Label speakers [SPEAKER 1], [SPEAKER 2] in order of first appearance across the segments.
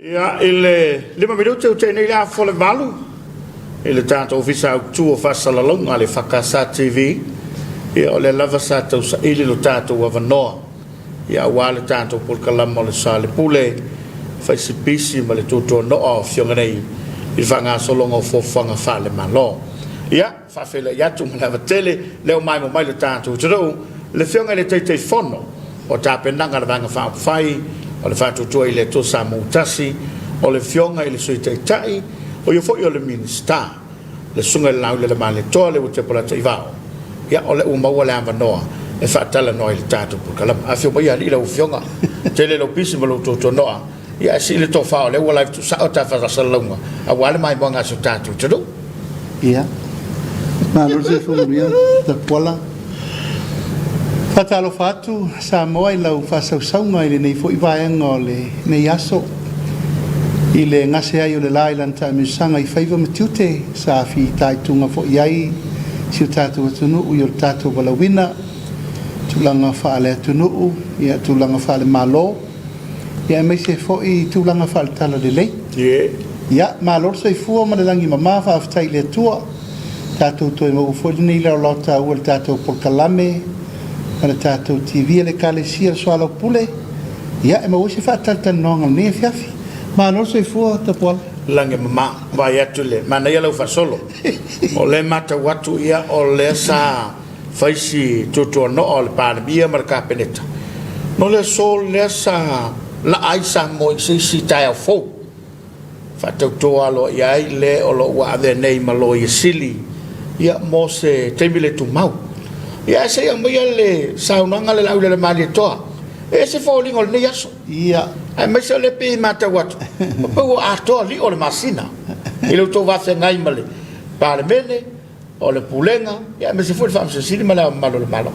[SPEAKER 1] Ja, lima minuti utene ia fole valu. Ele tanto ofisa tu ofasa la longa le fakasa TV. Ia ole lava sa tau sa ili lo tato wa vanoa. Ia wale tanto pol kalama le Soalepule. Fai si pisi ma le tuto no o fionga nei. Il fanga solonga o fofanga fale malo. Ia, fa fele yatu ma lava tele. Leo mai mo mai le tanto utero. Le fionga le te fono. O tapenanga le vanga fa fai. O le whātutua I le tosa mautasi, o le fionga I le sui teitai, o yo foi o le minista, le sunga le Laauliolemalietoa le ute pola teivao. Ia o le umaua le amanoa, e whaatala noa I le tātu pukalama. A fio mai ali la u fionga, te le lo pisi ma lo toto noa. Ia e si le to whao, le ua lai tu sao ta whakasalunga, a wale mai moanga su tātu tadu.
[SPEAKER 2] Ia, ma rose fumaria, Tapuala. Fatalo fatu Samoa I lau whasausaunga I le nei fo I vaenga o le nei aso I le ngase ai o le lailan ta misanga I whaiva matiute sa fi taitunga fo iai si o tātou atunu I o tātou walawina tūlanga whaale atunu ia tūlanga whaale malo ia mai se fo I tūlanga whaale tala le lei ia malo sa I fua ma le langi mama whaaftai le tua tātou toi mau fo le nei lau lauta ua le tātou polkalame Ana tātou TV le kalesia Soalepule. Ia e mawisi whaataltanonga ne fiafi. Ma anoso I fua Tapuala.
[SPEAKER 1] Lange mama, vai atu le. Mana ia lau fasolo. O le mata watu ia o le sa faisi tutua no o le pānabia maraka peneta. No le sol le sa la aisa mo si tai au fou. Whatautoa lo iai le o lo ua ave nei malo I sili. Ia mo se teimile tu mau. Ia se ia mai le saunanga le Laauliolemalietoa. E se fōlingo le nei aso.
[SPEAKER 2] Ia.
[SPEAKER 1] Ai mai se le pi mata watu. Pau atoa li o le masina. I lo tō wase ngai male. Pāle mene, o le pulenga. Ia mai se fōli whamsa sili male o malo le malo.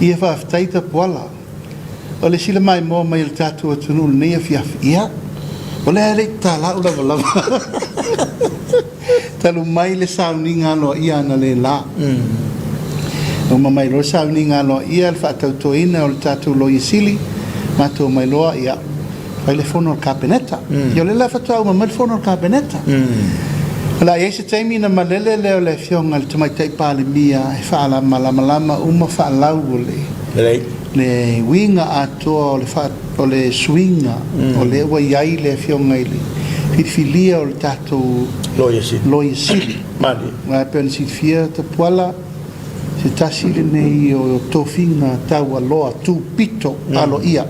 [SPEAKER 2] Ia whaaftai Tapuala. O le sila mai mo mai le tātua tunu le nei a fiafi. Ia. O le ale tā lau lava. Talu mai le sauninga no ia na le la. O mamai loa sauni ngā loa ia le whaatautoina o le tātou lo isili mātou mai loa ia pai le whono o kāpeneta ia le la whatau mamai le whono o kāpeneta la ia se taimi na malele leo le fionga le tamaitai pāle mia e whaala malama uma whaalau o le winga atoa o le swinga o le ua iai le fionga i le whiwhilia o le tātou lo isili ngā pēne silfia Tapuala se tasi le nei o tofinga tau aloa tūpito alo ia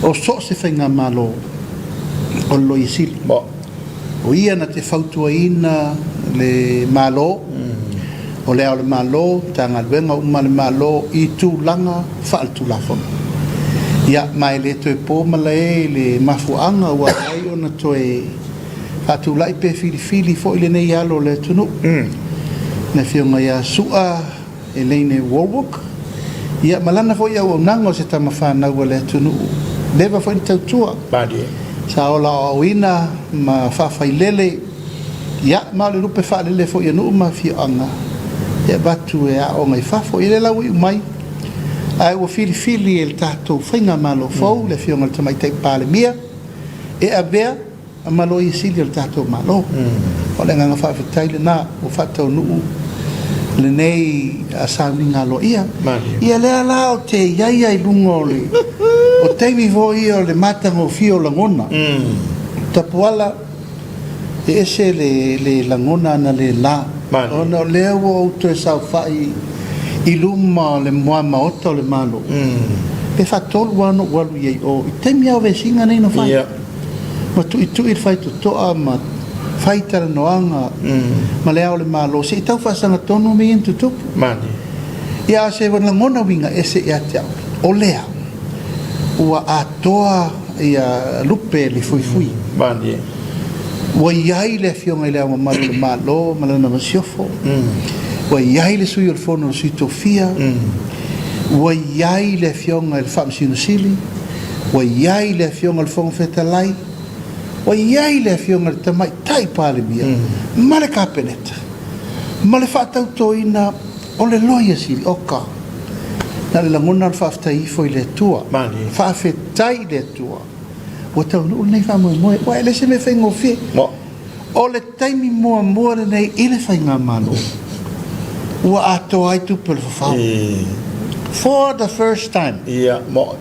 [SPEAKER 2] o so se whainga malo o lo isili o ia na te whautuaina le malo o lea o le malo tanga luenga uma le malo I tūlanga whaaltulafona ia mai le toe pōmala e le mafuanga ua ai o na toe whaatulai pe fili fo I le nei alo le tunu na whionga ia sua e leine Warwick ia malana fo ia o nango se tama whanau le tunu leva fo I tautua sa ola o ina ma whawhailele ia ma le rupe whaalele fo ia nuu ma whioanga ia batu e a o ngai whafo I le lau I umai ai ua fili e le tātou whainga malo fau le whionga le tamaitai pāle mia e a bea a malo I sili le tātou malo o le nganga whawhetai le nā o whatau nuu le nei a sauni ngā lo ia lea la o te iaia I lungo le o teimi vo ia o le matango fio langona Tapuala e ese le langona na le la ona o lea ua auto e sau whai I luma le mua maota o le malo pe whatolu ano walu iei o I teimi au vesinga nei no whai ma tu I whai to toa ma faitara noanga ma lea o le malo se I tau whasanga tonu me intu tupu ia se wana ngona winga ese ia te au o lea ua atoa ia lupe le fui ua iai le fionga I lea ma maru le malo ma lana masiofo ua iai le sui o le fono le sui tofia ua iai le fionga le Faamisionare ua iai le fionga le fonga fetalai o iai le fionga le tamai tai pāle mia ma le kāpeneta ma le whaatautoina o le loia siri oka na le langona le whaaftai fo I le tua whaafetai le tua o tau nu nei fa mo wa ele se me fa ngofi
[SPEAKER 1] Mo.
[SPEAKER 2] o le taimi mo nei ile fa nga malo wa ato ai tu per fa for the first time
[SPEAKER 1] Ia, mo.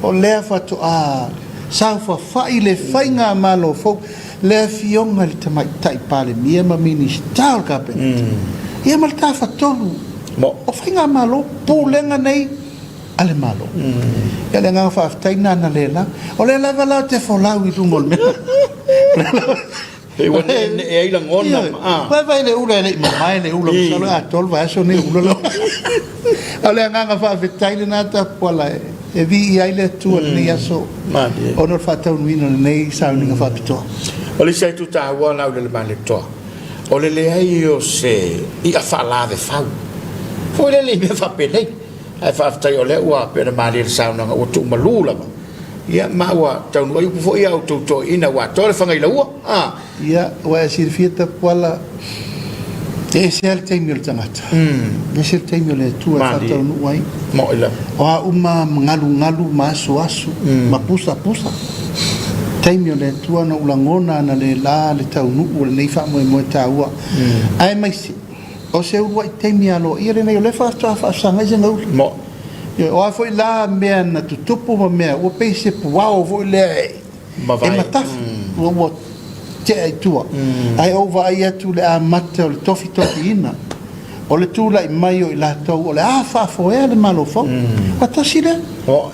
[SPEAKER 2] o le fa to a sa fa ile fa nga malo fo le fionga le tamai tai pale mia ma minister ka pe ia mal ta fa tolu
[SPEAKER 1] Mo.
[SPEAKER 2] o fa nga malo po lenga nei ale malo ia le nga fa taina na lela o le lava la te fo lau I tungol me
[SPEAKER 1] E wana e ai lang ona.
[SPEAKER 2] vai le ula le mai le ula salo a tol va so ne ula lo ale nga fa taina na Tapuala e vi ai le tu ni aso
[SPEAKER 1] Madi.
[SPEAKER 2] o no fa tau wino nei sa ni fa pito
[SPEAKER 1] O le sai tu taua Laauliolemalietoa. O le ai o se I a fala de fau. Foi le me fa penei. Ai fa tai o le ua pe na mali le sauna o tu malula. Ia ma ua tau no i fo ia o tu to ina wa to le fanga I la ua.
[SPEAKER 2] ia wa sirfia Tapuala e se al taimi o le tangata e se taimi o le tu fa tau no ai
[SPEAKER 1] Mo ila.
[SPEAKER 2] o uma ngalu ma asu ma pusa taimi o le tua na ulangona na le la le tau nu o le nei fa mo taua ai mai si o se ua taimi alo ia le nei o le fa sanga se ngau
[SPEAKER 1] Mo.
[SPEAKER 2] o a foi la mea na tutupu ma mea o pe se puao foi le
[SPEAKER 1] Ma vai.
[SPEAKER 2] e mataf o te ai tua ai ova ai atu le a mata o le tofi ina o le tula I mai o I la tau o le a fa fo e le malo fo a tasile
[SPEAKER 1] Mo.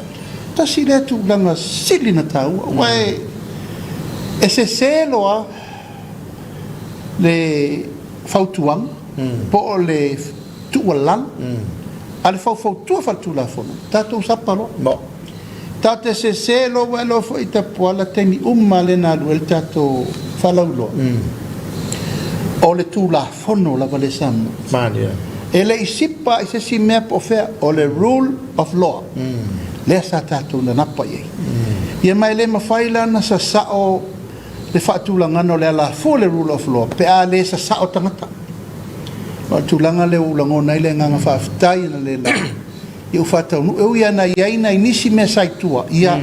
[SPEAKER 2] tasile tu langa sili na tau wai e se loa le fautuang po o le tualang ale fau tua fatu la fono tatou sapalo
[SPEAKER 1] Mo.
[SPEAKER 2] tate se lo welo fo I Tapuala temi le na luel tatou falaulo o le tu la fono la vale sam
[SPEAKER 1] Madi.
[SPEAKER 2] ele isipa se si mea po fea o le rule of law le sa tatou na napa ye ia mai le mafaila na sa sao le faatulanga no le la fo le rule of law pe a le sa sao tangata o tulanga le ulangona ile nganga faaftai na le la I ufata no eu ia na iaina inisi me saitua ia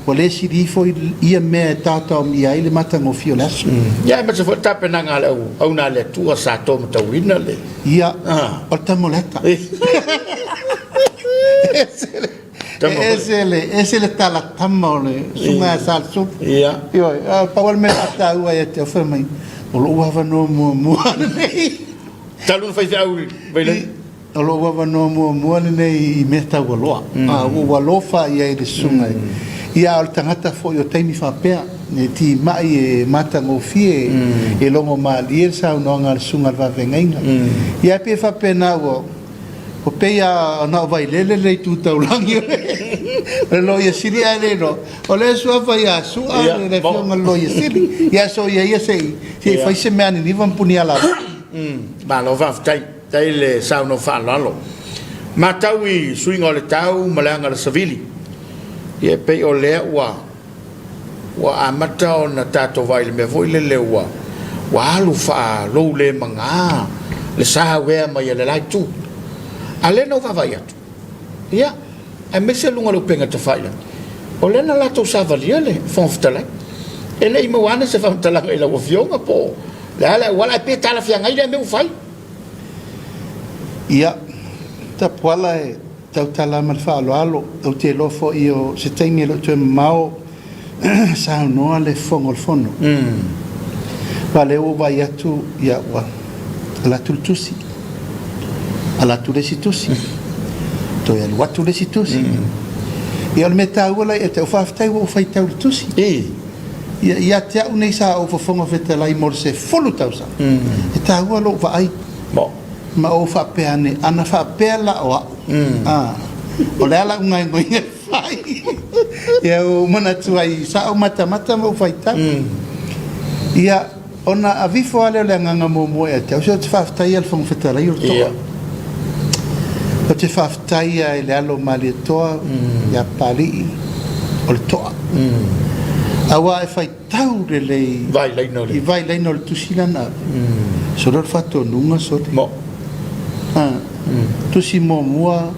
[SPEAKER 2] o le siri fo ia me tata mi ai le matango fio las
[SPEAKER 1] Ia ma se fo tape na ngale au na le tua sa to mo tawina le.
[SPEAKER 2] ia o tamoleta ese le tala tamole sunga salsu
[SPEAKER 1] Ia.
[SPEAKER 2] io pawal me ata ua ia te fa mai o lo wa no mo nei
[SPEAKER 1] Talu fai au vai le.
[SPEAKER 2] o lo wa no mo nei I meta waloa o walofa ia I le sunga ia o tangata fo yo taimi fa pea ne ti mai e mata ngo fie e longo mali sa no ngal sunga va vengaina ia pe fa pena o pe ia na vai le tu taulangi lo ia siri ale no o le so fa ia su ale le fio ngal lo ia siri ia so ia sei si fa se mani ni van punia la
[SPEAKER 1] Ba lo va tai le sa no fa lalo. Ma taui swing ole tau malanga le savili. Ia pe o le wa amata o na tato vai me voi le wa alu fa lo le manga le sa we ma ia le lai tu ale no va vai atu ia e me se lunga lo penga te fai o le na lato sa valia le fonftala e le mo wana se fonftala e la ofionga po la wala pe tala fianga ile me fai
[SPEAKER 2] ia Tapuala e tau tala mal fa alo o te lo fo io se taimi lo te mau sa no ale fongo fono vale o vai atu ia wa la tultusi ala tulesitusi to ia wa tulesitusi ia le meta wala e te fa ftai o fai tau tusi ia te au nei sa o fongo feta lai mor se folu tausa e ta wala o vai ma o fa peane ana fa pela o o le ala ngai ngai fai ia o mana tu ai sa o mata mo fai ta ia ona avifo ale le nganga mo e te o se fa ftai al fong feta lai o to o te fa ftai ai le Laauliolemalietoa ia pali o le to awa e fai tau le
[SPEAKER 1] vai lai no
[SPEAKER 2] le tusilana so do fa to nunga so
[SPEAKER 1] mo
[SPEAKER 2] tu si mua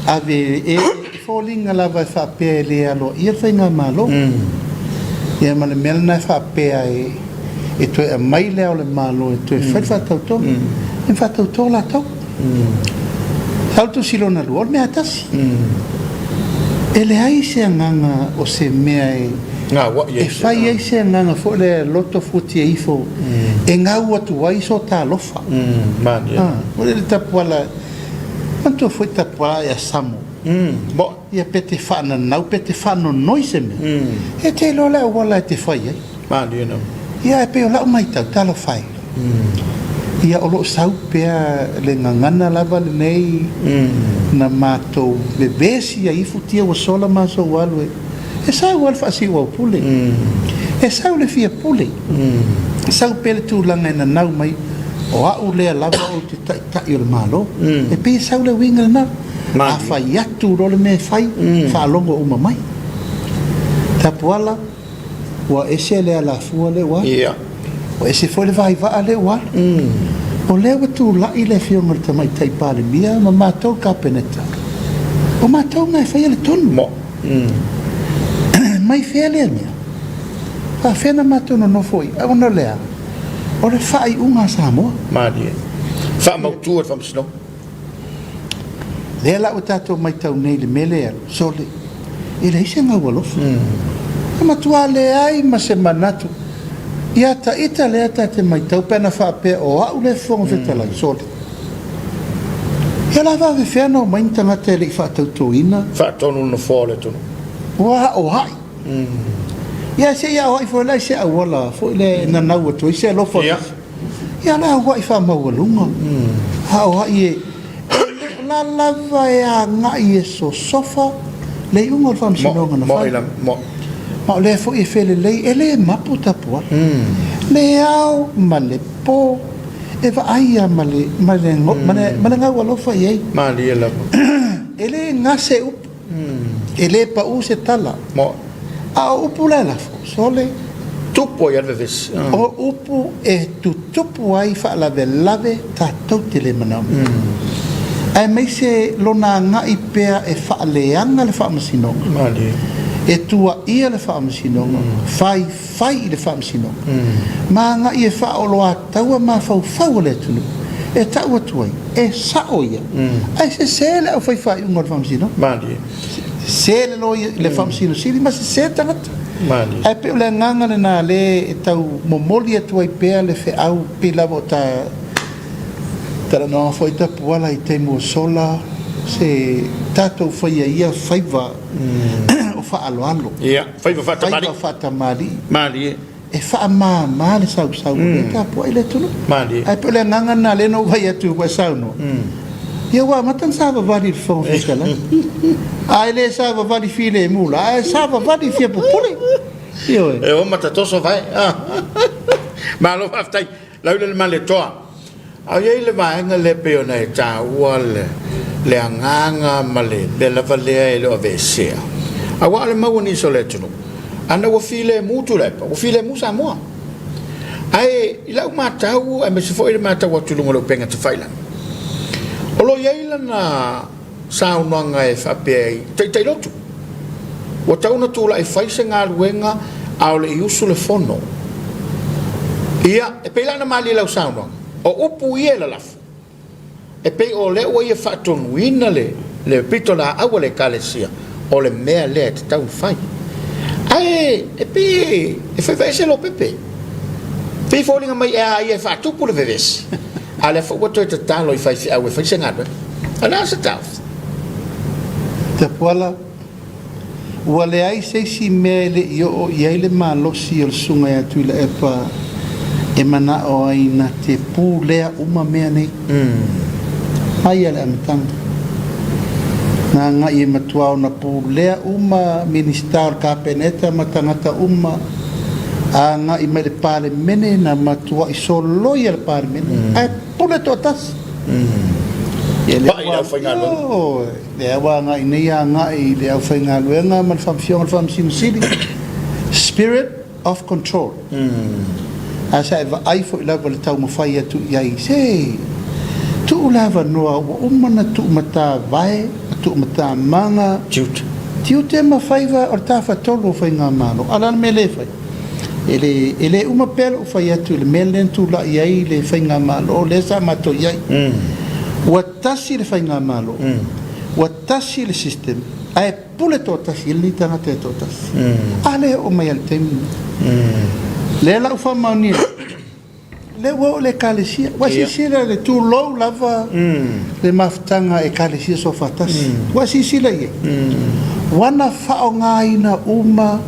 [SPEAKER 2] ave e falling ala va fa pele alo ia fa nga malo Ia ma le mea na whaapea e toi a mai leo le malo e toi whai whatautau. E whatautau la tau. Tautu silo na lua, mea tasi. E le ai se anganga o se mea e whai ai se anganga fo le loto futi e ifo e ngau atu wai so tā lofa. O le tapuala, mantua foi tapuala e a Samoa. Ia pete whaana nau, pete whaano noi se mea. E te lo leo wala e te whai ai. Ia e peo lau mai tau, talo whai. Ia o lo sau pea le ngangana lava le nei na mātou bebesi a ifu tia wa sola maso walu e sau wal whaasi wau pule e sau le fia pule sau pele tūlanga ina nau mai o au lea lava o te tai o le malo e pe sau le winga na a whai atu role me whai whaalongo uma mai Tapuala wa ese lea la fua le wa o ese foi le vai va ale wa o leo tu la ile fionga te mai tai pale mia ma matou ka peneta o matou ngai fai le ton mo mai fele mia fa fena matou no foi a ona lea o le fai unga Samoa
[SPEAKER 1] mali fa mau tu fa msno
[SPEAKER 2] le la o tato mai tau nei le mele sole ile ise nga wolof ma tua le ai ma se manatu ia ta ita lea ta te mai tau pena whaapea o au le whonga whetala i sole. Ia la wawe whena o main tanga te li whaatau toina.
[SPEAKER 1] Whaatonu no whore tonu.
[SPEAKER 2] Wa o hai. Ia se ia o hai whore se a wala fo le na nau ato i se lofa. Ia la o hai whamau alunga. Ha o hai e la lava e a ngai e so sofa le unga o whamsinonga na whai. Ma le fo e fele lei ele mapu Tapua le au ma le po e va aia ma le ngau alofa i ei
[SPEAKER 1] ma li e lapa
[SPEAKER 2] ele ngase upu ele pa u se tala a upu le lafo sole
[SPEAKER 1] tupo i alveves
[SPEAKER 2] o upu e tu tupu ai fa lave lave ta tauti le manau ai mai se lona ngai pea e fa leanga le fa masinonga
[SPEAKER 1] ma li
[SPEAKER 2] e tua ia le whaamasinonga, fai le whaamasinonga. Mā ngā i e whaoloa taua mā whau le tunu, e taua tuai, e sao ia. Ai se sele au whai unga le whaamasinonga.
[SPEAKER 1] Māli.
[SPEAKER 2] Sele lo le whaamasinonga siri, ma se se tangata.
[SPEAKER 1] Māli.
[SPEAKER 2] Ai pe le nganga le nā le e tau momoli tuai pēa le whe au pilawa o tara noa whai Tapuala i te mua sola, se tātou whai ia whaiva, alo
[SPEAKER 1] ia fai fa
[SPEAKER 2] mali
[SPEAKER 1] mali
[SPEAKER 2] e fa ma le sau e ka po ile tulu
[SPEAKER 1] mali
[SPEAKER 2] ai pe le nganga na le no vai atu wa sau no ia wa matan sa va vari fo fiscala ai le sa va vari file mula ai sa va vari fie popule io
[SPEAKER 1] e o mata toso vai ma lo aftai Laauliolemalietoa ai le vaenga le peona e ta wale le anganga male le lavale le ovesea awa le mau ni soletunu ana wa file mutu le wa file musa mo ai ila matau e me se foi matau tu lungo penga te faila o lo yaila na saunanga e fape te lotu o tau na tu la e faisa nga luenga au le usu le fono ia e pela na mali la saunanga o upu ia la laf e pe o le o ia faton wina le pitola awale kalesia o le mea le te tau fai ai e pe e fai vese lo pepe pe folinga mai e fa tupu le veves ale fo wato te talo i fai au e fai senga ana se tau
[SPEAKER 2] Tapuala wale ai se si mele yo ia le malosi o sunga ya tu le epa e mana o ai na te pu lea uma mea nei ai ale amitanga na nga i matua na pu lea uma minister ka peneta matangata uma a nga i mele pale mene na matua i solo i le pale mene ai pule to tas
[SPEAKER 1] le wa fa ngalo
[SPEAKER 2] le wa nga i nei nga i le fa ngalo nga man fam fiong fam sim city spirit of control asa eva ai fo la le tau mo fai tu ia se tu lava noa uma na tu mata vai tu mata manga
[SPEAKER 1] tiut
[SPEAKER 2] te ma faiva o ta fa tolo fa nga malo ala me le fai ele uma pelo fai atu le melen tu la iai le fainga malo le sa mato iai watasi le fainga malo watasi le system ai pule to tasi le tana te to tasi ale o mai al tem le la ufa mani le wo le kalesia wasi sila le tu lo lava le maftanga e kalesia so fatasi wasi sila ye wana fa nga ina uma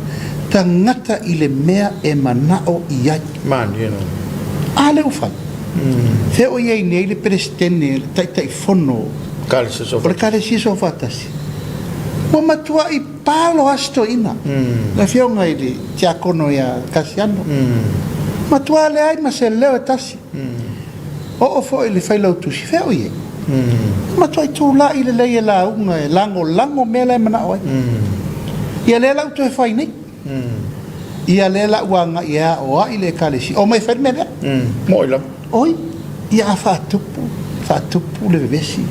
[SPEAKER 2] tangata ile mea e manao iai ale ufa fe o ye nei le presidente tai fono kalesia so fatasi wa matua i palo asto ina la fionga ile tia kono ya kasiano matua le ai ma se leo tasi o fo ile fai lo tu si fe o ye matua i tu la ile le la unga e lango mela mana oi ia le la tu e fai nei ia le la wanga ia o ile kalesi o mai fer mele
[SPEAKER 1] mo ila
[SPEAKER 2] oi ia fa tupu le vesi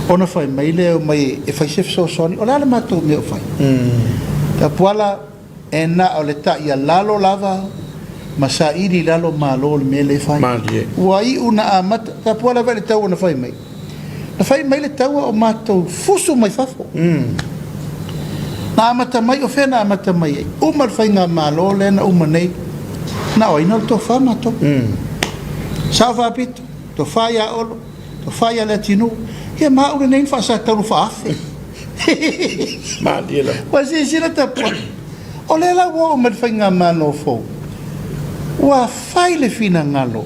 [SPEAKER 2] ona fai mai le o mai e fai sef so soni o la matua me o fai Tapuala ena o le ta ia lalo lava masairi lalo malo me le fai wai una amata Tapuala vale tau na fai mai le tau o mato fusu mai fafo na amata mai o fena amata mai uma fai nga malo le na uma nei na oi no to fa mato salva pito to faia olo to faia latino ia ma o nei fa sa tau fa afe
[SPEAKER 1] Maliela
[SPEAKER 2] wasi sila Tapuala o le la wo me fai nga malo fo wa fai le fina ngalo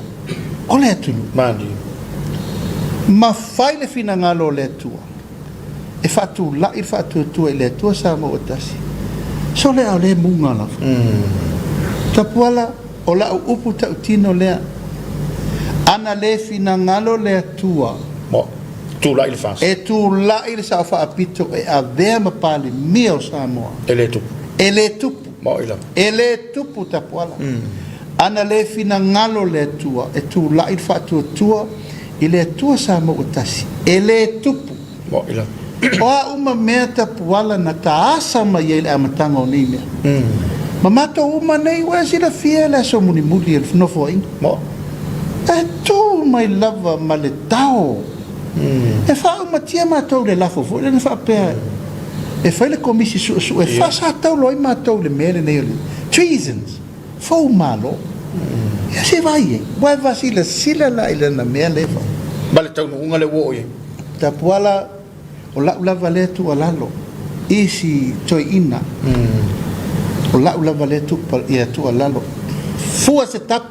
[SPEAKER 2] o le tu ma fai le fina ngalo le tua e fatu la il fatu tu e le tua Samoa tasi so le ale munga la Tapuala o la upu ta utino le ana le fina ngalo le tua
[SPEAKER 1] mo tu la il fas
[SPEAKER 2] e tu la il sa fa apito e ave ma pali mio Samoa
[SPEAKER 1] ele tu mo ila
[SPEAKER 2] ele tupu Tapuala ana le fina ngalo le tua e tu la il fatu tua ile tua Samoa tasi ele tupu
[SPEAKER 1] mo ila
[SPEAKER 2] o uma mea Tapuala na taasa mai ele amatanga o nei mea mamato uma nei wa sila fia la so muni muli el no foi
[SPEAKER 1] mo
[SPEAKER 2] e tu mai lava male tao e fa uma tia matou le lafo fo le fa pe e fa le komisi su e fa sa tau loi matou le mele nei treasons fo malo ya se vai wa sila la ile na mea le fa
[SPEAKER 1] bale tau unga le wo ye
[SPEAKER 2] Tapuala o la vale tu alalo isi toi ina o la vale tu ia tu alalo fua se tap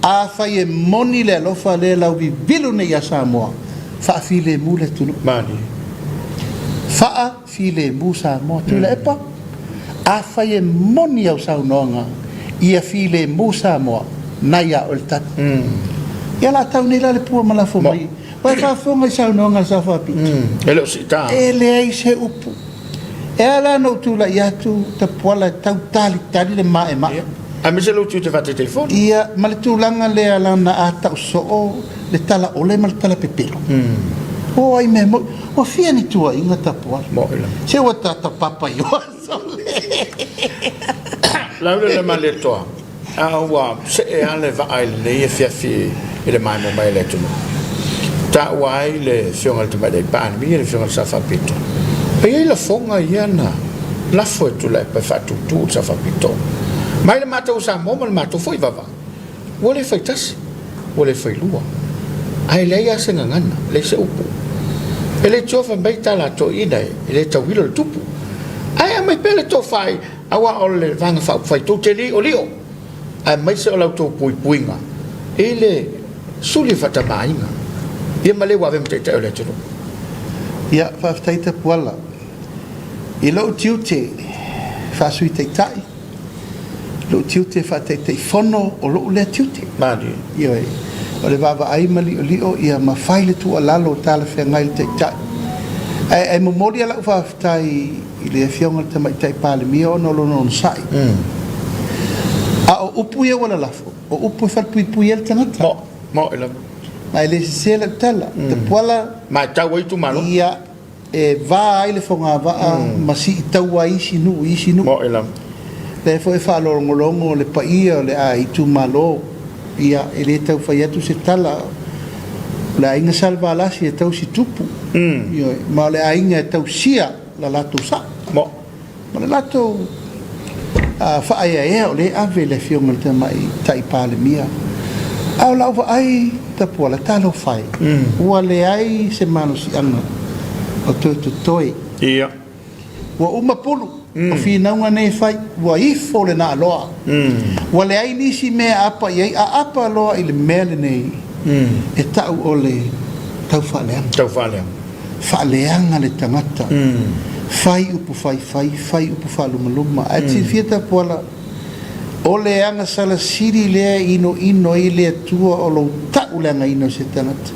[SPEAKER 2] a fai e moni le alofa le lau vi vilu ne ia Samoa fa file mu le tulu
[SPEAKER 1] mani
[SPEAKER 2] fa file mu Samoa tu le epa a fai e moni au saunonga ia file mu Samoa na ia o tat ia la tau ne la le pua malafo mai Pai fa fonga sa no nga sa fa pi.
[SPEAKER 1] Ele sita.
[SPEAKER 2] Ele ai se upu. Ela no tu la ia tu Tapuala tau tali le ma e ma.
[SPEAKER 1] A me se lo tu te fa telefone.
[SPEAKER 2] Ia ma le tu langa le ala na ata so le tala ole ma le tala pepelo. O ai me o fia ni tu ai nga Tapuala.
[SPEAKER 1] Mo ela.
[SPEAKER 2] Se o tata papa yo so.
[SPEAKER 1] Laauliolemalietoa. Awa se e ale va ai le fia fi ele mai mo mai le tu. Ta wai le fionga te mai pa mi le fionga sa fa pito pe la fonga yana la foi tu la pe fa tu sa fa pito mai le mata usa mo le mata foi va wole foi tas wole foi lua ai le ya senga ngana le se upu ele chofa mai ta la to ida ele ta wilo tupu ai mai pele to fai awa ole vanga fa fai tu te li olio ai mai se ola to puinga ele suli fata mainga ia male wa vem te ole tuno
[SPEAKER 2] ia fa Tapuala i lo tiute fa sui te tai lo tiute fa te fono o lo le tiute
[SPEAKER 1] mani
[SPEAKER 2] ia o le baba ai mali o lio ia ma faile tu alalo tala fe ngai te tai ai mo mori ala fa tai i le fionga te mai tai pale mio no lo non sai a o upu ia wala lafo o upu fa pui el tangata
[SPEAKER 1] mo ela
[SPEAKER 2] mai le sela tala Tapuala
[SPEAKER 1] ma tau ai tu malo
[SPEAKER 2] ia e va ai le fonga va ma si tau ai si nu
[SPEAKER 1] mo ela
[SPEAKER 2] Le foi fa longo le paia le ai tu malo ia ele tau fai atu se tala la inga salva la si tau si tupu io ma le ainga tau sia la lato sa
[SPEAKER 1] mo
[SPEAKER 2] ma le lato fa ai le ave le fionga te mai tai pale mia au la ai Tapuala talo fai ua le ai se mano si anga o toi
[SPEAKER 1] ia
[SPEAKER 2] ua uma pulu o finaunga nei fai ua ifo le na aloa ua le ai nisi mea apa iei a apa aloa i le mea le nei e tau o le tau faaleanga le tangata fai upu fai upu faalumaluma a ti fia Tapuala o le anga sala siri lea ino i le tua o lo tau le anga ino se tangata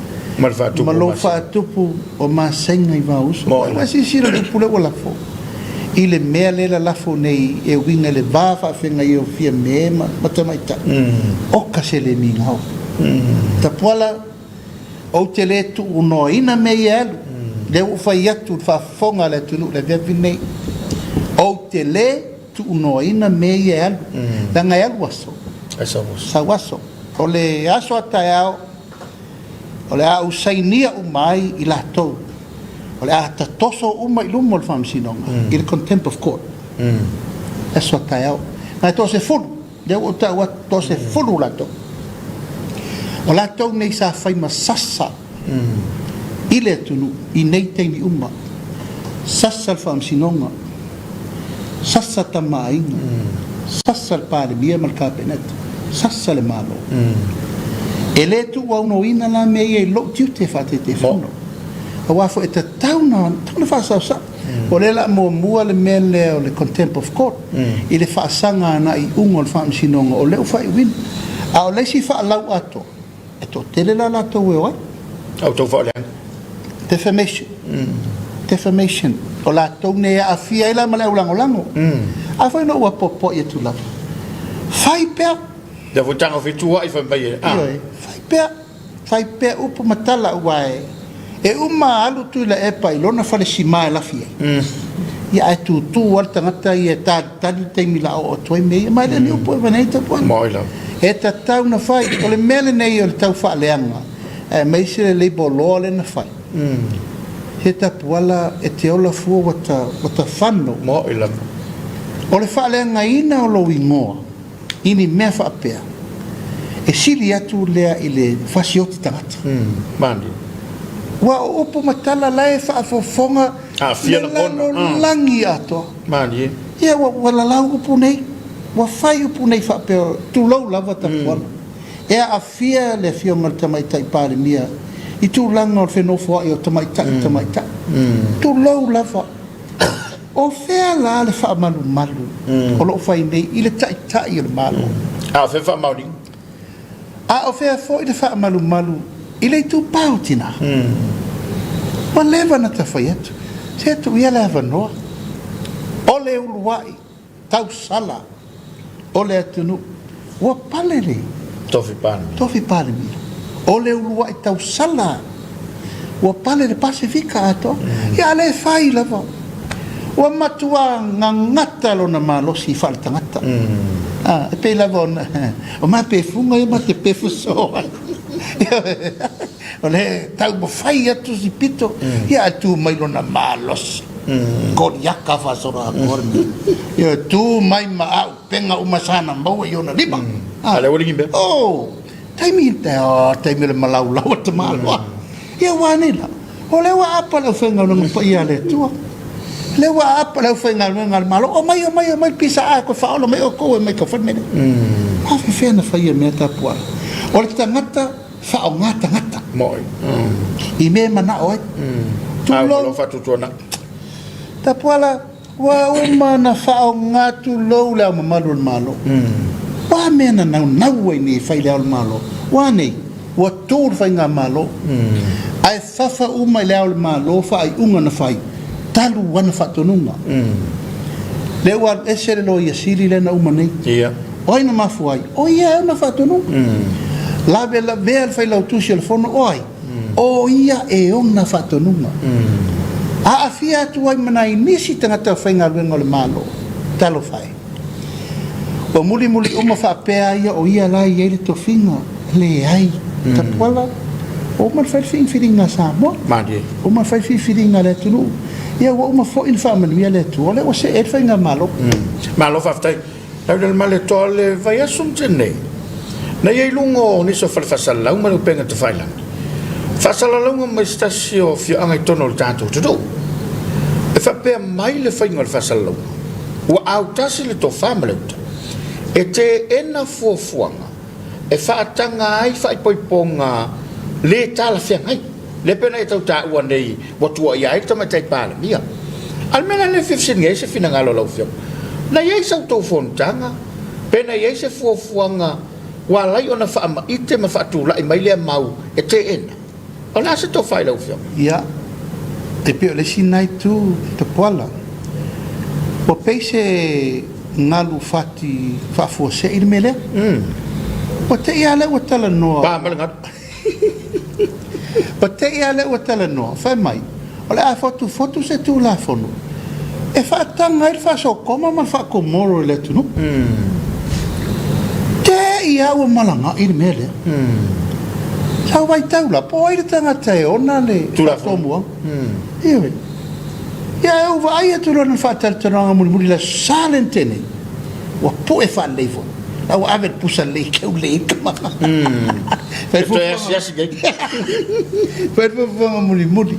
[SPEAKER 2] ma lo faatupu o masainga i vauso ma si sira le pule o lafo i le mea le la lafo nei e winga le va faafenga i o fia mema ma tamaita oka se le mingau Tapuala o te le tu uno ina me i alu le ufai atu faafonga le tunu le vevi nei o te le tu uno ina me i alu la ngai alu aso sa waso o le aso atayao o le a usainia umai i la tou o le a tatoso umai lumo le Faamisionare i le contempt of court aso atayao ngai tose fulu le o taua tose fulu la tou o la tou nei sa fai masasa i le tunu i nei teimi uma sasa le Faamisionare sasa tamainga sasa le palemia ma le kapeneta sasa le malo e le tu au no ina la me e lo tiu te fate te fono a wafo e te tauna fa sa o le la mo mua le mele o le contempt of court i le fa sanga na i ungo le Faamisionare o le fa i win a o le si fa lau ato e to tele la la to we
[SPEAKER 1] au to fa le
[SPEAKER 2] defamation o la to ne a fia ila male ulango a fa no wa popo e tu la fai pe
[SPEAKER 1] da votanga fitua i fa bai
[SPEAKER 2] fai pe upo matala uai e uma alu tu la e pai lona fa le sima la fia ia tu al tangata ia ta te mila o toi me mai le upo vaneta po
[SPEAKER 1] moila
[SPEAKER 2] e ta tau na fai o le mele nei o le tau fa leanga e mai se le bolo le na fai he Tapuala e te ola fu wata whano
[SPEAKER 1] moila
[SPEAKER 2] o le fa leanga ina o lo ingoa ini mea fa apea e sili atu lea i le fasioti tangata
[SPEAKER 1] mandi
[SPEAKER 2] wa upo matala lae fa afofonga
[SPEAKER 1] fia na
[SPEAKER 2] kona langi ato
[SPEAKER 1] mandi
[SPEAKER 2] ia wa lalau upo nei wa fai upo nei fa apea tu lau lava Tapuala e a fia le fia ngal tamaita i pare mia i tu langa o whenofo ai o tamaita tu lau lava o fea la le wha malu o lo fai nei i le tai o le malo
[SPEAKER 1] a fe fa mauri
[SPEAKER 2] a o fea fo i le wha malu i le tu pautina ma lewa na ta whai atu se tu ia le hawa noa o le uluai tau sala o le atunu ua pale le tofi pale mi o le uluai tau sala ua pale le Pasifika ato ia le whai lava ua matua ngangata lo na malosi whale tangata e pe lava o ma pe funga e ma te pe fusoa o le tau mo whai atu si pito ia atu mai lo na malosi koriaka whasora kormi ia tu mai ma au penga umasana maua i ona lima
[SPEAKER 1] ale wori gimbe
[SPEAKER 2] taimi le malau lau te malwa ia wanila o le wa apa le whenga nunga pa ia le tua le wa apa le whenga nunga malo o mai pisa a ko whaola mai o koe mai ka whanmene hafi whena whaia mea Tapuala o le tangata whao ngā tangata
[SPEAKER 1] moi
[SPEAKER 2] i mea mana oi
[SPEAKER 1] lo fatutuana
[SPEAKER 2] Tapuala wa uma na whao ngā tu lou leo mamalu malo wa mea na nau ai ni whai leo malo wa nei wa tūr whai ngā malo ai whawha uma leo malo whai unga na whai talu wana whatonunga leo wa esere lo ia siri le na uma nei oi na mafu ai oi ia na whatonunga la vea whai lau tusi al fono oi o ia e ona whatonunga a fia tu ai mana inisi tangata whainga luenga le malo talo whai o muli uma whaapea ia o ia lai ia le tofinga le ai Tapuala o man fai whiringa Samoa o man fai whiringa le tunu ia o ma fo in whaamanuia le tu ole o se e whainga malo
[SPEAKER 1] malo whaftai Laauliolemalietoa le vai asum tene na ia ilungo niso whalafasalau manu penga te whailang whasalaunga mai stasi o whianga i tono le tātou tutu e whapea mai le whainga le whasalaunga ua au tasi le tō whamaleuta e te ena fuafuanga e whaatanga ai whaipoiponga le tala whiangai le pena e tau tā ua nei watua ia e tamatai pāle mia almena le whifsinga e se whina ngalo lau whiong na iei sau tau whontanga pena iei se fuafuanga wa lai ona whaama ite ma whaatula i mai lea mau e te ena o nā se tau whai lau whiong
[SPEAKER 2] ia te pio le sinai tu Tapuala o peise ngalu fati whaafua se i mele o te ia le ua tala noa o te ia le ua tala noa whai mai o le a fotu se tu la fono e whaatanga i whaasokoma ma whaakomoro le tunu te ia ua malanga i mele sau vai taula po ai le tangata e ona le whaatomua iwe ia e uva ai atu rana whaatartaranga muri la salentene wa po e whaaleifo au ave pusa le keu le kamaka whaerfuwanga muri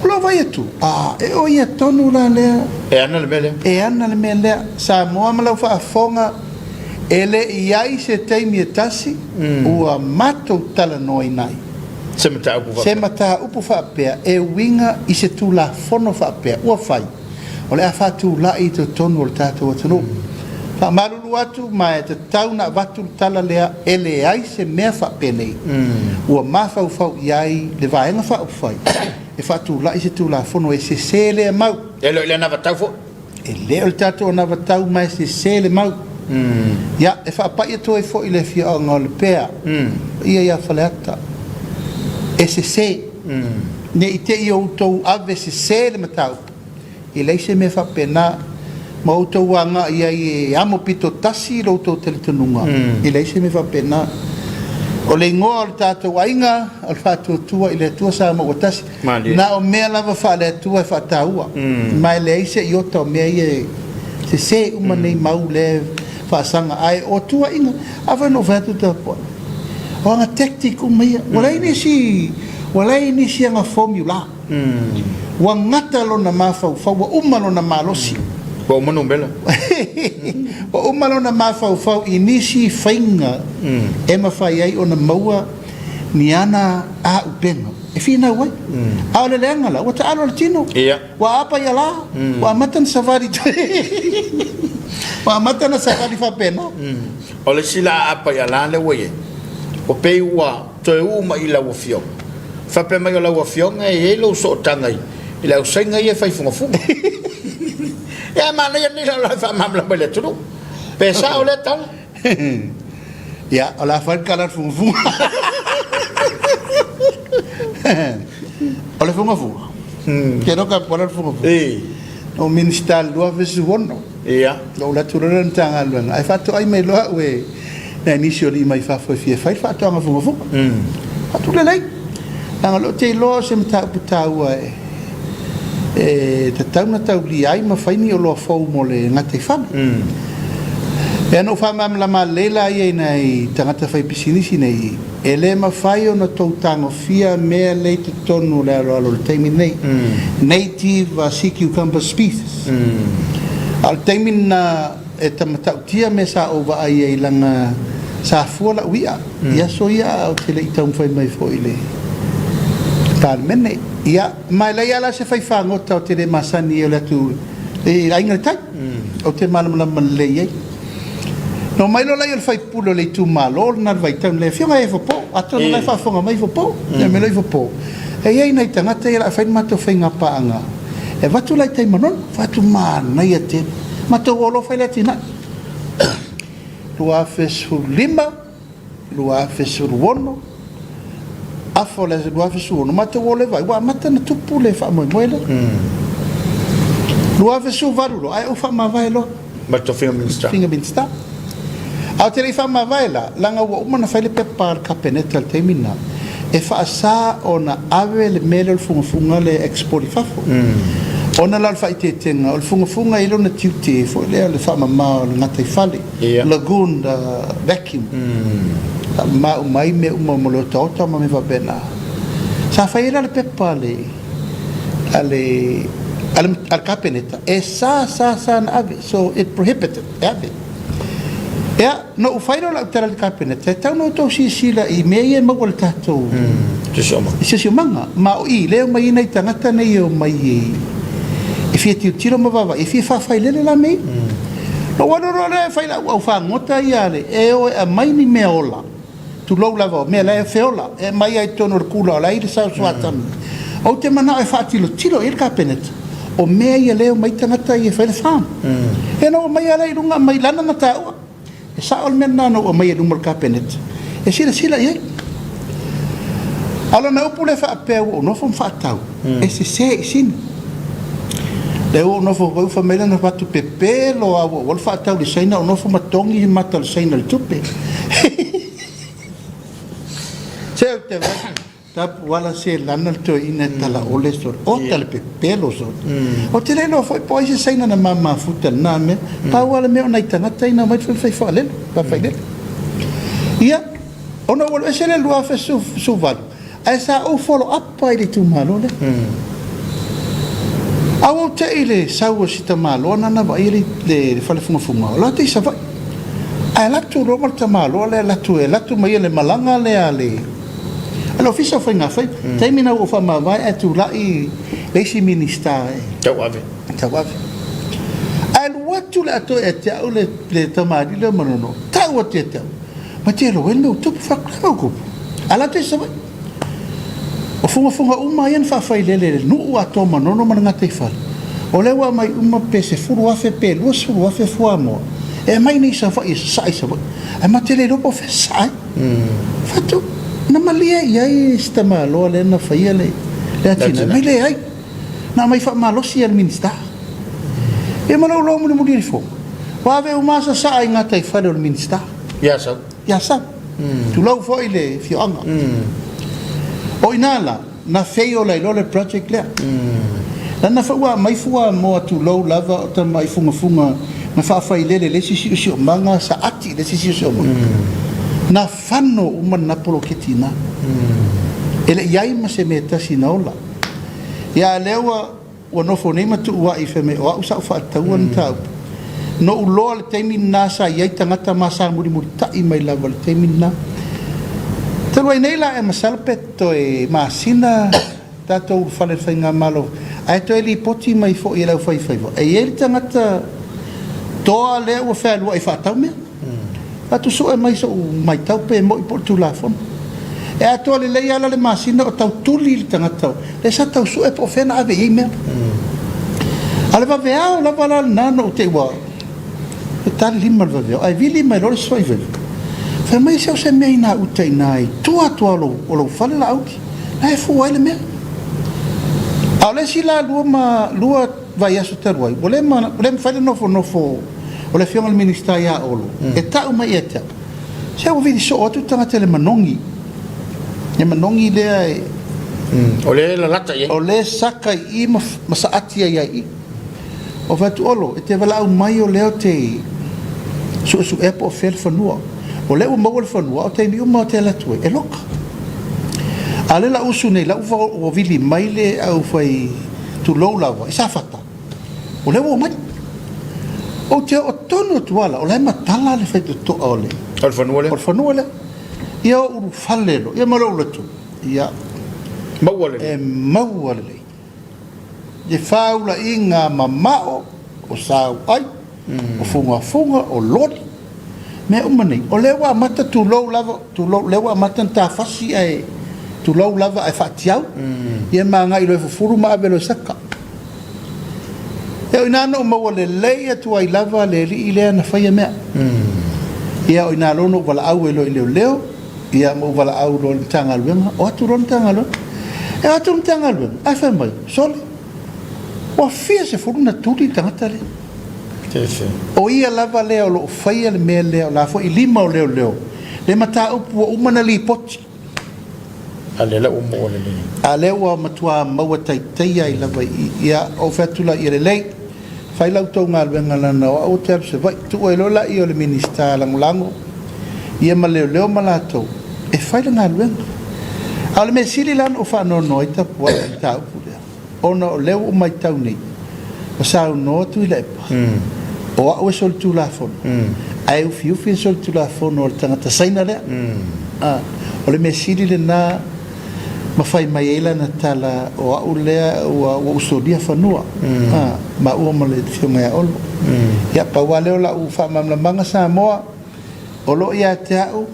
[SPEAKER 2] lo vai atu e o ia tonu la lea
[SPEAKER 1] e ana le mele Samoa malau whaafonga ele iai se teimi e tasi ua matou tala noi nai se mata upu whaapea e winga i se tūla fono whaapea ua whai o le a whātū lai te tonu o le tātou atanu wha maruru atu ma e te tauna watu tala lea ele ai se mea whaapea nei ua mawhau iai le vaenga whau whai e whātū lai se tūla fono e se sele mau e le na vatau fo
[SPEAKER 2] e leo le tātou na vatau mai se sele mau ia e whaapai atu e fo i le fia o ngā le pēa ia whaleata e se ne i te i outou ave se le matau i leise me whapena ma outou wanga ia i amo pito tasi i outou teletonunga i leise me whapena o le ingoa o le tātou ainga o le whātua i le tua sa mo o tasi na o mea lava whaale atua e whataua mai leise i ota o mea i se umanei mau le whaasanga ai o tua inga awa no vatu Tapuala o anga tactic umea walai nisi anga formula wa ngata lo na mafau wa umalo na malosi
[SPEAKER 1] wa umano mbela
[SPEAKER 2] wa umalo na mafau inisi fainga e mafai ai ona maua ni ana a upenga e fina wai a le lenga la wa ta alo tino wa apa ya la wa matan safari wa matan safari fa pena
[SPEAKER 1] o le sila apa ya la le wai o pe ua te uma i lau fio fa pe mai lau fio e lo so tangai i lau senga i fai funga funga ya mana ya ni la fa mamla bele tu pe sa o le tal
[SPEAKER 2] ya ala fa kala funga funga ole funga funga que no ka polar funga o ministal do avesu wono lo la turana tanga lo ai fa to ai me lo we na initially mai fa foi fai fa tonga fu atu le lei anga lo te lo se mta putau e te tauna tau li ai ma fai ni o lo fo mo le ngate fa e no fa mam la malela ai nei tangata fai pisinisi nei ele ma fai ona tou tango fia me le te tonu le lo temi nei native sea cucumber species al temi na e tamatau tia me sa ova ai langa sa fuala uia ia so ia o te le itau fai mai fo ile tal mene ia mai la ia la se fai fangota o te le masani o le tu e ainga tai o te malamala le ia no mai lo la ia fai pulo le tu malo na vai tau le fionga e fo po ato na fa fonga mai fo po ia me lo fo po e ia nei tangata ia fai mato fai ngapa anga e vatu lai tai manon vatu mana ia te mato olo fai le tina lua fesu lima lua fesu wono afo le lua fesu wono mato olo vai wa mata na tupu le fa mo moela lua fesu varulo ai o fa ma vai lo
[SPEAKER 1] Ma to Fingerminster.
[SPEAKER 2] Fingerminster. Au te reifa mavaela, langa ua umana whaile pepa al kapeneta al teimina. E whaasa o na awe le mele o funga le export fafo. Ona la fa ite tenga o funga ilo na tiute fo le le fa mama o ngata fale. Lagoon vacuum. Ma mai me mo tota ma me va bena. Sa fa ira le pepa ale al kapeneta. E sa na ave, so it prohibited ave. Ya, no fairo la tera le kapeneta. Tau no to sila I me mo wal tato. Se manga, ma o I leo mai nei tangata nei o mai e fia tiro ma vava, e fia fa failele la mei. No wano le faila au fa ngota iale, e o a mai ni me ola. Tu lo lava, me la e feola, e mai ai tono kula la I sa swatan. O te mana e fa tiro il kapeneta. O me ia leo mai tangata I faila fam. E no mai ala irunga mai lana na tau. E sa ol mena no o mai e numar kapeneta. E sila ia. Ala na upule fa apeu o no fom fa tau. E se sin. Le o no fo fa mela na fatu pepe lo a o fa tau le saina o no fo matongi I mata le saina le tupe. Se o te Tapuala se lana to ina tala ole so o tala pepe lo so. O te le no foi poi se saina na mama futa na me. Tapuala me o na itangata ina mai fa le fa le. Ia ona o se le lua fa su valu. Esa o follow up pai le tu malo le. Au te ile sau si ta malo na va ile le fa le funga. La te sa vai. Ai la tu ro ta malo le la tu mai le malanga le ale. Alo fisa foi nga foi. Termina o fa ma vai atu la I le si minister.
[SPEAKER 1] Tawave.
[SPEAKER 2] Ai watu la to e te au le tamari le manono. Tau te te. Ma te lo el meu tu fa ko. Ala te sa vai. O funga uma ia fa failele no ato manono mana ngata ifal. O lewa mai uma pese furu afe pe lo furu afe fuamo. E mai ni sa fa sai sa. E matele lo po fe sai. Fatu na malia ia sta malo le na fa ia le atina. Mai le ai. Na mai fa malo si al minister. E malo lo mo di fo. Wa ve uma sa ai ngata ifal al minister.
[SPEAKER 1] Ya sa.
[SPEAKER 2] Tu lo fo ile fianga. O inala na feio la le project le. Na fa wa mai fua mo tu low lava ta mai funga na fa failele le si manga sa ati le si na fanno uma na poloketina. Ele yai ma se meta sinola. Ya lewa o no fone ma tu wa I feme o sa fa tauan tau. No ulo le temina sa yai tangata masa muri ta I mai lava le temina. Talo nei la e masalpeto e masina tato fale fainga malo ai to eli poti mai fo ia fai e ele tangata toa le o fa lo ai fa tau me atu so e mai so mai tau pe mo I portu la fon e ato le ala le masina o tau tuli le tangata le sa tau so e po fena ave I me ale va vea la vala nano te wa e tal lima va vea ai vili mai lo so I fa mai se me na utai nai tua lo o lo fale la auki ai fu ele me ale sila lua vai aso terwai ole fale no fo ole fiona al minister ya olo e ta mai eta se o vidi so tu tanga tele manongi le
[SPEAKER 1] ole la lata ye
[SPEAKER 2] ole saka I masaati ya I o va tu olo e te vala au mai o leo te su epo fel fanua o le o mo le fanua o te mi o mo te la tu e loka ale la usu nei la o vili mai le au fai tu lo lava sa fata o le o mai o te o tono tuala o le matala le fai to ole
[SPEAKER 1] al fanua le
[SPEAKER 2] ia o falelo ia malo le tu ia mawale de faula inga mamao o sau ai o funga o lodi me umani o lewa mata tu lewa mata ta fasi ai tu lava ai fatiau ia manga I lo furu ma belo saka e ina no mo le leia tu ai lava le ile na faia me ia ina lo no wala au leo ia mo wala au lo tanga luenga o tu ron tanga lo e atu tanga lo ai fa mai sole o fia se furu na tuti tanga tale O ia lava leo lo faia le me leo la fo I lima o leo le mata upu o umana li poti
[SPEAKER 1] ale la umo le ni
[SPEAKER 2] a leo matua maua tai ai lava ia o fatula I le lei fai lau tau ngā luenga lana o te se vai tu o elola I o le minista lango ia ma leo malatou e fai le ngā luenga a le me sili lan o whanau i Tapuala I tau pulea ona o leo o mai tau nei o sao no tu I le epa o a ue sol tu la fono ai ufi sol tu la fono o le tangata saina lea o le me sili le na ma fai mai ela na tala o a ulea o usodia fanua ma ua ma le fionga olo ia pa wale o la u wha mamlamanga Samoa o lo ia te au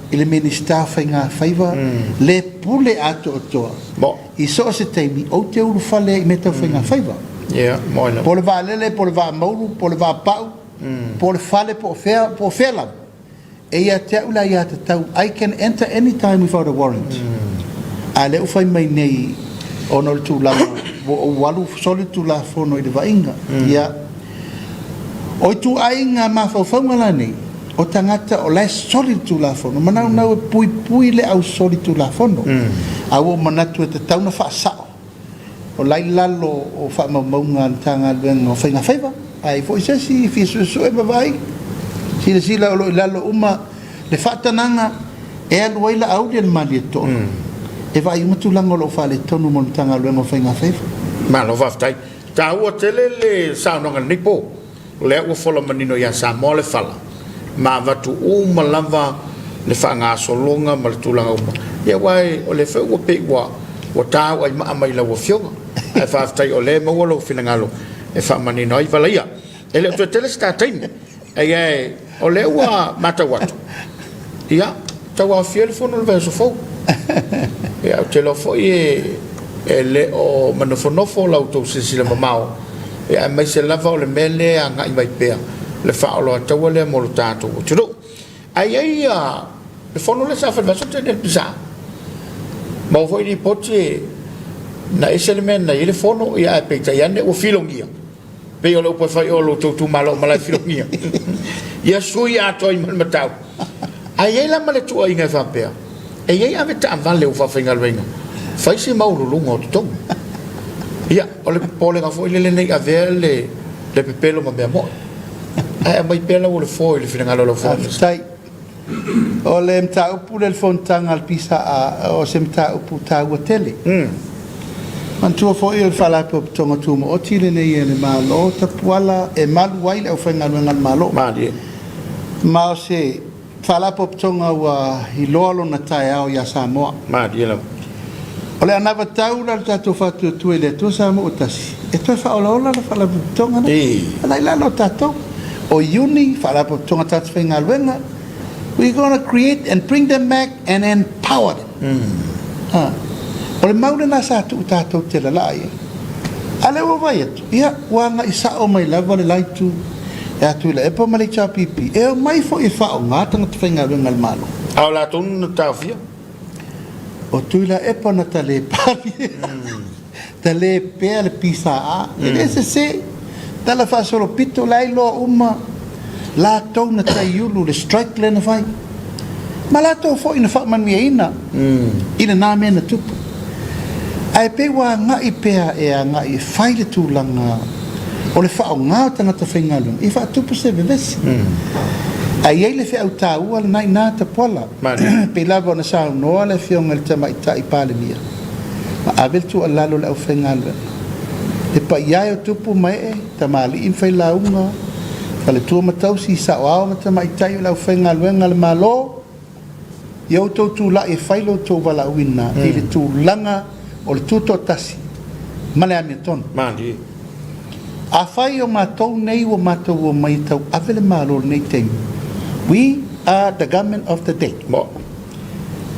[SPEAKER 2] I le minista fai ngā faiva le pule ato o toa I so se teimi o te uru fale I me tau fai ngā faiva po le vā lele, po le vā mauru, po le vā pau po le fale po fea lau e ia te au la ia te tau I can enter any time without a warrant a le ufai mai nei ono le tūlanga o walu soli tūla fono I le vainga ia o tu ainga mawhauwhaunga la nei o tangata o lai soli tūla fono manau nau e pui le au soli tūla fono a o manatu e te tauna whaasao o lai lalo o whaamaunga tanga luenga o whainga whaiva ai fo isesi fisu e bavai sila o lo lalo uma le whaatananga e alu aila Laauliolemalietoa e vai uma tulanga lo fale tonu mo tanga luenga whainga whaiva
[SPEAKER 1] ma lo whaftai ta ua tele le saunanga nipo le ua fola manino ia Samoa le fala ma vatu uma lava le whaanga solonga ma le tulanga uma ia wai o le whaua pe wa tau ai maa mai la ua fionga e whaftai o le maua lo whinangalo e wha manino ai valaia e le tua tele sta taimi e o le ua mata watu ia taua fiel fono le veso fau ia te lo foi e le o manofo lau tau sisile mamao ia mai se lava o le mele a ngai mai pea le whaolo a taua le molo tātou o tiro ai le fono le sa whanvaso te ne pisa ma o foi ni poti na ese le mena i le fono ia e peita iane o filongia pe o le upa whai o lo tau malo malai filongia ia sui a toi matau ai ei la male tua inga whapea e ei ave ta vale o whawhinga luenga fai se mauru lunga o tutonga ia o le pole nga foi le nei avea le pepelo ma mea moa ai mai pela o le foi le whinangalo lo foi
[SPEAKER 2] tai o le mta upu le fontanga al pisa o se mta upu ta ua tele man tua foi o whalapo tonga tumo o tile nei e le malo Tapuala e malu waile au whainga luenga malo ma o se whalapo tonga ua hiloalo na tae au ia Samoa o le anava taula le tatou whatu e le tua Samoa o tasi e toi whaolaola le whalapo tonga na anai lalo tatou o uni whalapo tonga tatu whainga luenga we're going to create and bring them back and empower them o le maule na sa tu tatou te lalai ale o vai atu ia wanga isa o mai lava le laitu e atu le epa mali cha pipi e mai fo I fa o ngata ngat whainga luenga le malo
[SPEAKER 1] au la tonu na tawhia
[SPEAKER 2] o tuila epa na tale pari tale pea le pisa a e se tala fa solo pito lai lo uma la tau na taiulu le strike le na fai ma la tau fo ina whakman mia ina ina nā mena tupu ai pe wa ngai pea e a ngai fai le tūlanga o le whao ngā tangata whaingalung I wha tupu se vevesi ai ei le whiau tāua le nai nā Tapuala pe lava na sao noa le whionga le tama ita I pāle mia ma avel tu a lalo le au whaingalung e pa iai o tupu mai e tamali in whai launga ka le tua matau si sa o awa tama ita I le au whaingalung le malo iau tau tū la e whailo tau wala uina I le tūlanga o le tuto tasi male a mea tonu a whai o mātou nei o mātou o mai tau avele mālo nei teimu we are the government of the day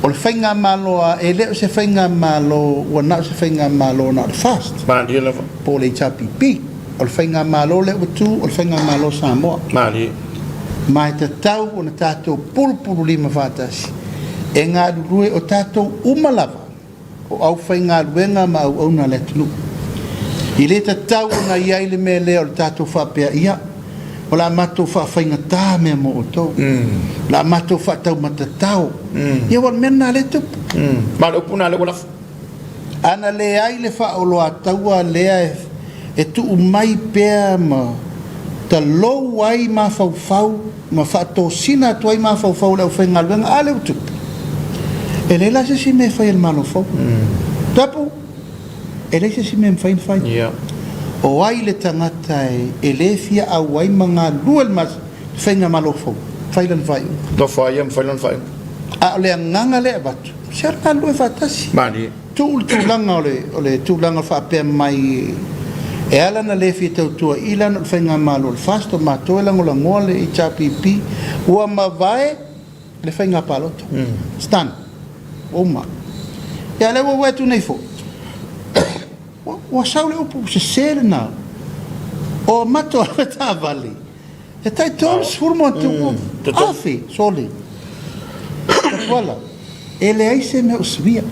[SPEAKER 2] o le whainga mālo a e leo se whainga mālo o nao se whainga mālo na le fast po le HRPP o le whainga mālo le utu o le whainga mālo Samoa mai te tau o na tātou pulupulu lima whātasi e ngā rurue o tātou umalava o au whainga luenga ma au au na le tunu I le ta tau na iai le me leo le tātou whapea ia o la matou whaafaigatā mea mo o tou la matou whaataumatatau ia wal mena le tupu
[SPEAKER 1] ma le puna le wala
[SPEAKER 2] ana le ai le whaoloa taua lea e tuu mai pea ma ta lou ai ma faufau ma whaatosina atu ai ma faufau le au whaingaluenga a le utupu e le la se si me whai el malo fau tapu e le se si me mwhain whai o ai le tangata e le fia au ai mga luel mas whainga malo fau whailan whai
[SPEAKER 1] do whai am whailan whai
[SPEAKER 2] a le nganga le abatu ser ka lue whatasi
[SPEAKER 1] mani
[SPEAKER 2] tūlanga o le tūlanga whaapea mai e ala na le fia tautua ila na whainga malo le fasto ma toe lango la ngoa le i chapipi ua mawae le whainga paloto stan oma ia le ua wetu nei fo ua sau le upu se sere na o mato ala ta vali e tai tōru sfurmo tu afi soli Tapuala e le aise me usvia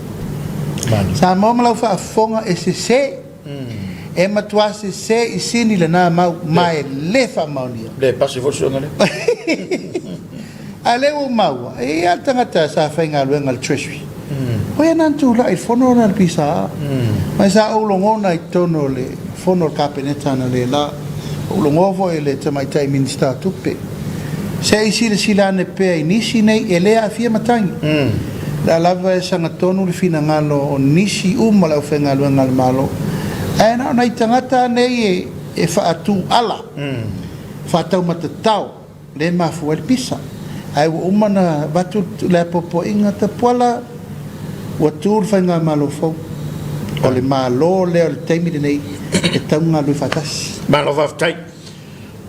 [SPEAKER 2] sa mamalau whaafonga e se se e matua se se i sini le nā mau mai le whaamaunia
[SPEAKER 1] le pasi fosunga le
[SPEAKER 2] a le o maua e a tangata sa whainga luenga le treasury o e nantu la i whono na pisa mai sa aulongona i tono le whono kapeneta na le la aulongovo e le tamaitai minister tupe se i sila ne pea i nisi nei e lea a fia matangi la lava e sanga tonu le fina ngalo o nisi uma lau whenga luenga le malo e nao nei tangata nei e whaatu ala whaatau matatau le mafu el pisa ai wa umana batu le popo inga Tapuala wa tur whainga malo fau o le malo le o le teimi de nei e taunga lui whatasi
[SPEAKER 1] malo whaftai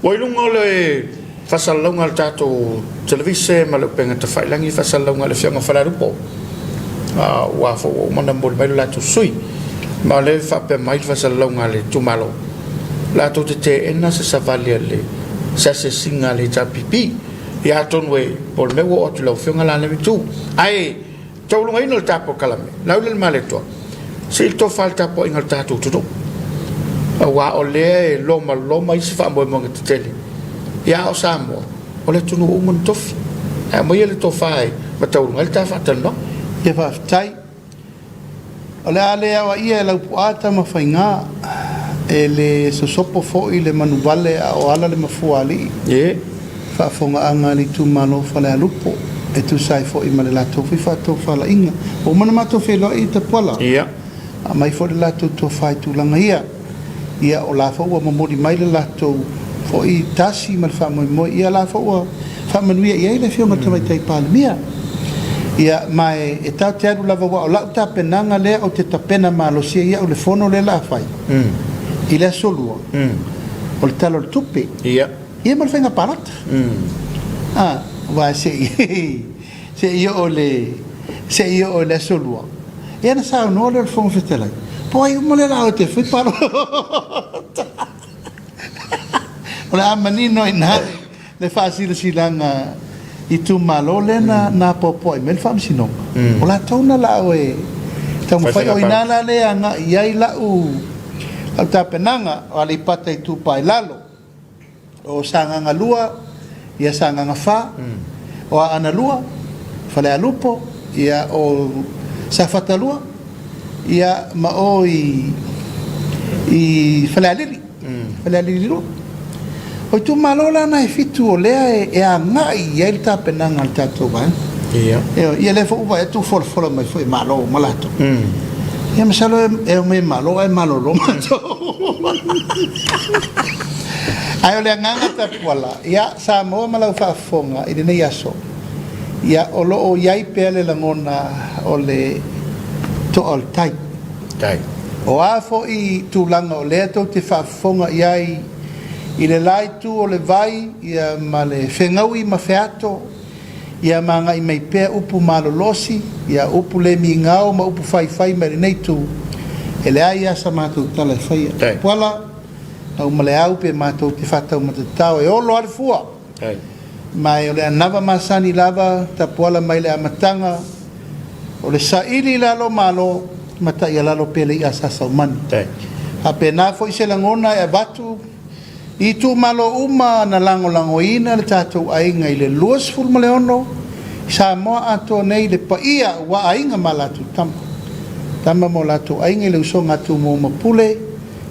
[SPEAKER 1] wailunga le fasalonga al tato televise ma le penga te whailangi fasalonga le whianga whalarupo wa fo mana mo mai la tu sui ma le whape mai fasalonga le tumalo la to te ena se savali le sa se singa le tapipi ya tonwe por me wo tu la whianga la le tu ai taulunga ino le tapo kalame Laauliolemalietoa se to falta po ingal tato tuto wa ole loma isi fa mo mo te tele ya o Samoa o le tunu umun tofi e mo ele to fai ma taulunga le tafata no
[SPEAKER 2] e whaftai o le ale awa ia e lau puata ma whainga e le sosopo fo i le manuvale o ala le mafuali whaafonga anga li tu malo whale alupo e tu sai fo i male lato fi whato whala inga o mana mato whelo i Tapuala a mai fo le lato to whai tu langa ia o la fo ua mamori mai le lato fo i tasi mal whamoimoi ia la fo ua whamanuia ia i le whionga tamaitai palemia ia mai e tau te aru lava wa o lau tapenanga lea o te tapena malosia ia o le fono le la fai i le solua o le talo le tupe ia mal whainga parata wa se ia o le solua ia na sao no le fonga fetelai po ai mo le la o te fui paro o le amanino ina le fasila silanga i tu malo le na popo i mel Faamisionare o la tauna la o e tau mawhai o inala le anga iai la u au tapenanga o ali pata i tu pai lalo o sanganga lua ia sanganga fa o ana lua fale alupo ia o safata lua ia ma o i fale alili lua o tu malo la na fitu o lea e a ngai ia il tapenanga al tatou vai ia le fo vai tu for mai foi malo malato ia masalo e me malo lo mato ai o le nganga Tapuala ia Samoa malau whaafonga i nei aso ia o lo o iai pele langona o le to al tai o afo i tūlanga o lea tau te whaafonga iai i le lai tu o le vai ia ma le whengaui ma whiato ia manga i mei pēr upu malolosi ia upu le mi ngao ma upu whai ma nei tu e le ai asa mātou tala e whaia Tapuala au ma le au pe mātou te whatau ma te tau e olo ari fua mai o le anava masani lava Tapuala mai le amatanga o le saili lalo malo mata ia lalo pele i asa saumani a pe nā fo i se langona e batu I tu malo uma na lango ina le tātou ainga I le luas fulma le ono. Samoa ato nei le paia wa ainga malatu tama. Tama mo latu ainga I le usonga tu mo mapule.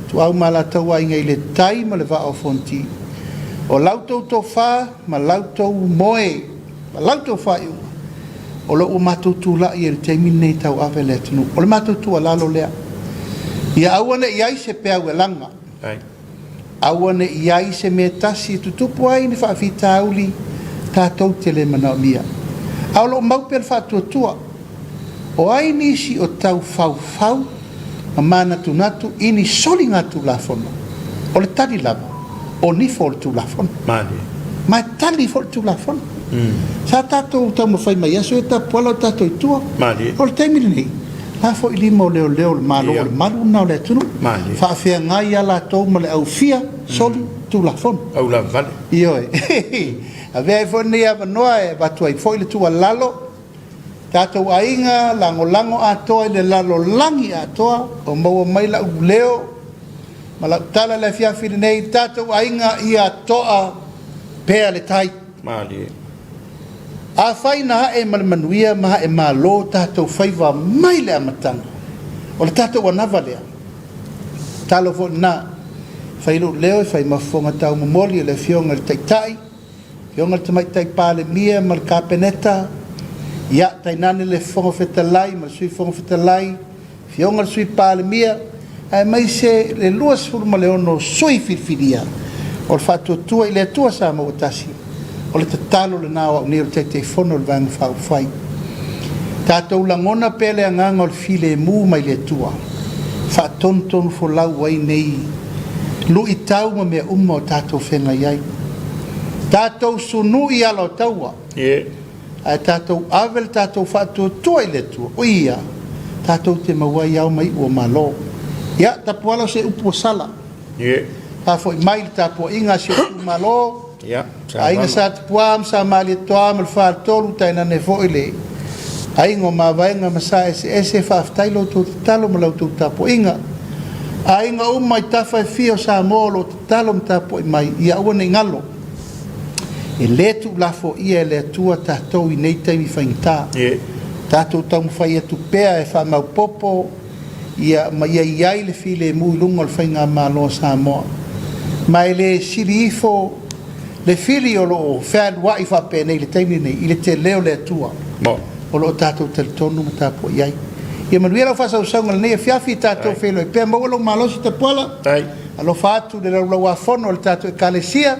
[SPEAKER 2] Tu au malatu ainga I le tai ma le vao fonti. O lautou to fa ma lautou moe. Ma lautou fa iu. O lo o matou tu la I le teimi nei tau ave le tunu. O le matou tu alalo lea. Ia awane iai se pea ue langa. Awane iai se me tasi tutupu ai ni whaafita auli tātou te le mana o mia. Aulo maupel whaatuatua. O ai nisi o tau fau ma mana tunatu ini soli ngatu la fono. O le tali lava. O ni fol tu la fono. Ma tali fol tu la fono. Sa tātou tau mawhai mai aso e Tapuala o tātou I tua. O le taimini nei. La fo I lima o leo le malo o le malu na o le atunu. Whaafea ngai ala tau ma le au fia soli tu la fono.
[SPEAKER 1] Au la vale.
[SPEAKER 2] Ioe. A vea I fo nei ava noa e watu ai fo I le tua lalo. Tātou ainga lango atoa I le lalo langi atoa. O maua mai la u leo. Ma la tala le fiafiri nei. Tātou ainga I atoa pea le tai. A whai na hae manuia ma hae malo tātou whaiva mai le amatanga. O le tātou wanawa lea. Talo fo na. Whailu leo I whai mafonga tau mamoli le fionga le taitai. Fionga le tamaitai pāle mia ma le kāpeneta. Ia tainane le fonga whetalai ma le sui fonga whetalai. Fionga le sui pāle mia. Ai mai se le luas furma le ono sui firfiria. O le whatua tua I le tua Samoa tasi. O le tatalo le nao au nero te fono le vanga whau whai. Tātou langona pele anganga o le file mu mai le tua. Wha tonton fo lau wai nei. Lu I tau ma mea o tātou whenga iai. Tātou sunu I alo taua. Ai tātou avel tātou whatua tua I le tua. O ia. Tātou te mawai au mai ua malo. Ia, Tapuala se upo sala. Ta fo I mai le Tapua inga se upo malo. Ainga sa Tapuam sa Laauliolemalietoa mal fa tolu taina ne fo ile. Ainga ma vainga masa ese fa tailo to talo ma lautu Tapu inga. Ainga mai tafa fio sa molo talo Tapu mai ia one ngalo. E letu la fo ia le tua tatou I nei taimi fainta. Tatou tau fai atu pea e fa mau popo ia ma ia le file mu lungo le fainga malo Samoa. Mai le sirifo le fili o lo fan wa I fa pe nei le taimi nei I le te leo le tua. O lo tātou te tonu ma Tapu iai. Ia manuela fa sa usanga le nei fiafi tātou felo e pe ma lo malo si Tapuala. Alo fatu le lau afono le tātou e kalesia.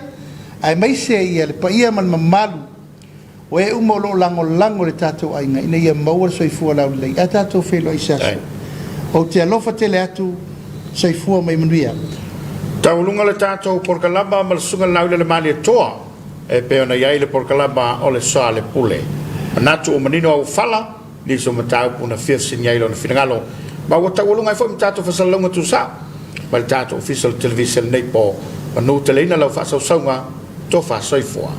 [SPEAKER 2] Ai mai se ia le pa ia man mamalu. O e umo lo lango le tātou ainga. Ina ia maua soifua lau lei. A tātou felo I sasu. O te alofa te le atu soifua mai manuia.
[SPEAKER 1] Taulunga le tātou porkalaba ma le sunga Laauliolemalietoa e peona iai le porkalaba o le Soalepule. Manatu o manino au fala li so matau puna firsin iai lo na finangalo. Ma o taulunga I fo mi tātou fasalonga tu sa. Ma le tātou official television nei po manu te leina lau fasausonga to fasoifua.